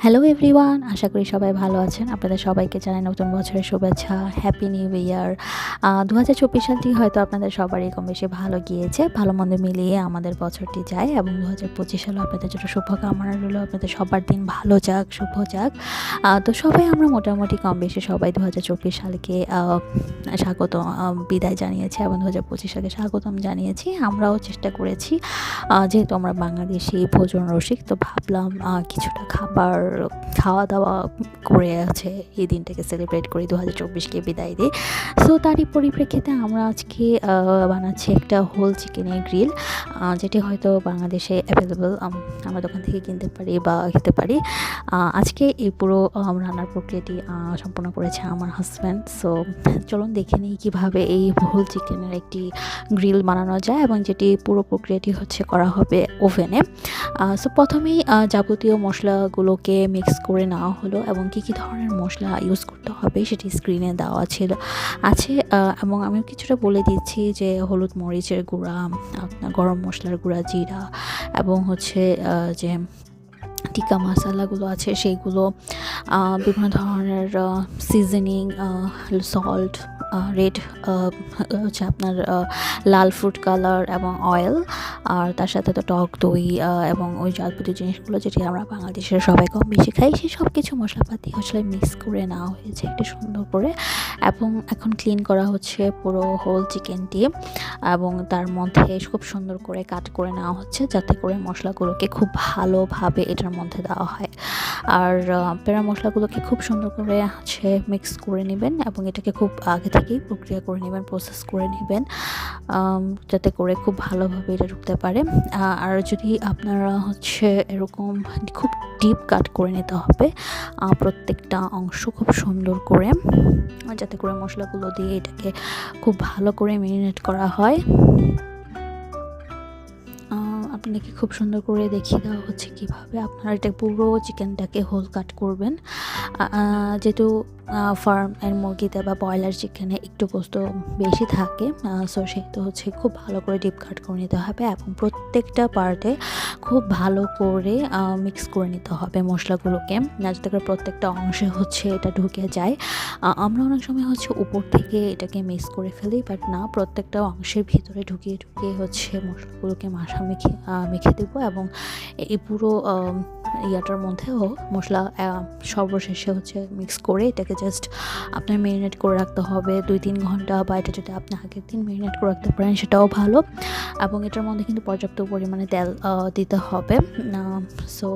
Hello everyone, আশা করি সবাই ভালো আছেন। আপনাদের সবাইকে জানাই নতুন বছরের শুভেচ্ছা, হ্যাপি নিউ ইয়ার। 2024 সালটি হয়তো আপনাদের সবারই কম বেশি ভালো গিয়েছে। ভালো মন্দ মিলিয়ে আমাদের বছরটি যায় এবং 2025 সালে আপনাদের জন্য শুভকামনা রইল। আপনাদের সবার দিন ভালো যাক, শুভ যাক। তো সবাই আমরা মোটামুটি কম বেশি সবাই 2024 সালকে স্বাগত বিদায় জানিয়েছি এবং 2025 সালকে স্বাগতম জানিয়েছি। আমরাও চেষ্টা করেছি, যেহেতু আমরা বাংলাদেশি ভোজন রসিক, তো ভাবলাম কিছুটা খাওয়া দাওয়া করে আছে এই দিনটাকে সেলিব্রেট করি, 2024কে বিদায় দিই। সো তারই পরিপ্রেক্ষিতে আমরা আজকে বানাচ্ছি একটা হোল চিকেনের গ্রিল, যেটি হয়তো বাংলাদেশে অ্যাভেলেবল, আমরা দোকান থেকে কিনতে পারি বা খেতে পারি। আজকে এই পুরো রান্নার প্রক্রিয়াটি সম্পন্ন করেছে আমার হাজব্যান্ড। সো চলুন দেখে নিই কীভাবে এই হোল চিকেনের একটি গ্রিল বানানো যায় এবং যেটি পুরো প্রক্রিয়াটি করা হবে ওভেনে। সো প্রথমেই যাবতীয় মশলাগুলোকে মিক্স করে নেওয়া হলো এবং কী ধরনের মশলা ইউজ করতে হবে সেটি স্ক্রিনে দেওয়া আছে। এবং আমি কিছুটা বলে দিচ্ছি যে হলুদ মরিচের গুঁড়া, আপনার গরম মশলার গুঁড়া, জিরা এবং যে টিক্কা মশলাগুলো আছে সেইগুলো, বিভিন্ন ধরনের সিজনিং, সল্ট, রেড আপনার লাল ফুড কালার এবং অয়েল, আর তার সাথে তো টক দই এবং ওই যাবতীয় জিনিসগুলো যেটি আমরা বাংলাদেশের সবাই কম বেশি খাই, সেই সব কিছু মশলাপাতি মিক্স করে নেওয়া হয়েছে একটু সুন্দর করে। এবং এখন ক্লিন করা হচ্ছে পুরো হোল চিকেনটি এবং তার মধ্যে খুব সুন্দর করে কাট করে নেওয়া হচ্ছে যাতে করে মশলাগুলোকে খুব ভালোভাবে এটার মধ্যে দেওয়া হয়। আর পেঁড়া মশলাগুলোকে খুব সুন্দর করে মিক্স করে নেবেন এবং এটাকে খুব আগে থেকেই প্রক্রিয়া করে নেবেন, প্রসেস করে নেবেন, যাতে করে খুব ভালোভাবে এটা ঢুকতে পারে। আর যদি আপনারা এরকম খুব ডিপ কাট করে নিতে হবে প্রত্যেকটা অংশ খুব সুন্দর করে, যাতে করে মশলাগুলো দিয়ে এটাকে খুব ভালো করে ম্যারিনেট করা হয়। আপনাকে খুব সুন্দর করে দেখিয়ে দেওয়া হচ্ছে কীভাবে আপনারা এটা পুরো চিকেনটাকে হোল কাট করবেন। যেহেতু ফার্মের মুরগিতে বা ব্রয়লার চিকেনে একটু গোস্ত বেশি থাকে, সো সেহেতু খুব ভালো করে ডিপ কাট করে নিতে হবে এবং প্রত্যেকটা পার্টে খুব ভালো করে মিক্স করে নিতে হবে মশলাগুলোকে, যাতে করে প্রত্যেকটা অংশে এটা ঢুকে যায়। আমরা অনেক সময় উপর থেকে এটাকে মিক্স করে ফেলি, বাট না, প্রত্যেকটা অংশের ভিতরে ঢুকিয়ে মশলাগুলোকে মেখে দেবো এবং এই পুরো ইয়াটার মধ্যেও মশলা সর্বশেষে মিক্স করে এটাকে জাস্ট আপনার ম্যারিনেট করে রাখতে হবে 2-3 ঘন্টা, বা এটা যদি আপনি আগের দিন ম্যারিনেট করে রাখতে পারেন সেটাও ভালো। এবং এটার মধ্যে কিন্তু পর্যাপ্ত পরিমাণে তেল দিতে হবে। সো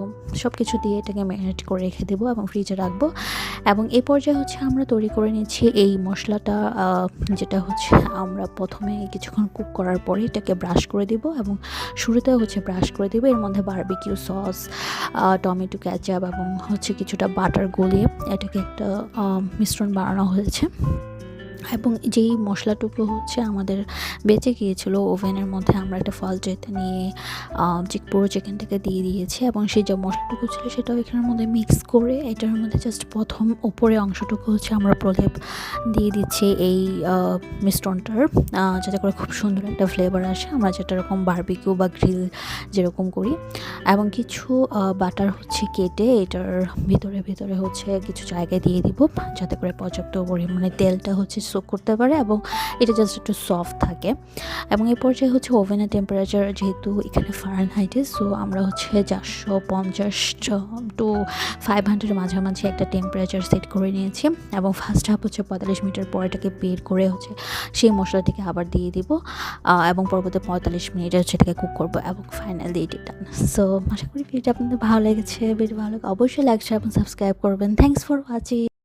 সব কিছু দিয়ে এটাকে ম্যারিনেট করে রেখে দেবো এবং ফ্রিজে রাখবো। এবং এই পর্যায়ে আমরা তৈরি করে নিচ্ছি এই মশলাটা, যেটা আমরা প্রথমে কিছুক্ষণ কুক করার পরে এটাকে ব্রাশ করে দিব এবং শুরুতে ব্রাশ করে দেবো। এর মধ্যে বারবিকিউ সস, টমেটো ক্যাচাপ এবং কিছুটা বাটার গলিয়ে এটাকে একটা মিশ্রণ বানানো হয়েছে। এবং যেই মশলাটুকু আমাদের বেঁচে গিয়েছিল ওভেনের মধ্যে, আমরা একটা ফয়েল ট্রেতে নিয়ে পুরো চিকেনটাকে দিয়ে দিয়েছি এবং সেই যে মশলাটুকু ছিল সেটাও এখানের মধ্যে মিক্স করে এটার মধ্যে জাস্ট প্রথম ওপরে অংশটুকু আমরা প্রলেপ দিয়ে দিচ্ছি এই মিশ্রণটার, যাতে করে খুব সুন্দর একটা ফ্লেভার আসে, আমরা যেটা এরকম বারবিকিউ বা গ্রিল যেরকম করি। এবং কিছু বাটার কেটে এটার ভিতরে কিছু জায়গায় দিয়ে দিব, যাতে করে পর্যাপ্ত পরিমাণে তেলটা সোক করতে পারে এবং এটা জাস্ট একটু সফট থাকে। এবং এই পর্যায়ে ওভেনের টেম্পারেচার, যেহেতু এখানে ফারেনহাইটে, সো আমরা 450 টু 500 মাঝামাঝি একটা টেম্পারেচার সেট করে নিয়েছি। এবং ফার্স্ট হাফ 45 মিনিটের পর এটাকে বের করে সেই মশলাটিকে আবার দিয়ে দিব এবং পরবর্তী 45 মিনিট এটাকে কুক করবো এবং ফাইনালি এটি ডান। সো আশা করি ভিডিওটা আপনাদের ভালো লেগেছে। ভিডিও ভালো অবশ্যই লাইক, শেয়ার এবং সাবস্ক্রাইব করবেন। Thanks for watching.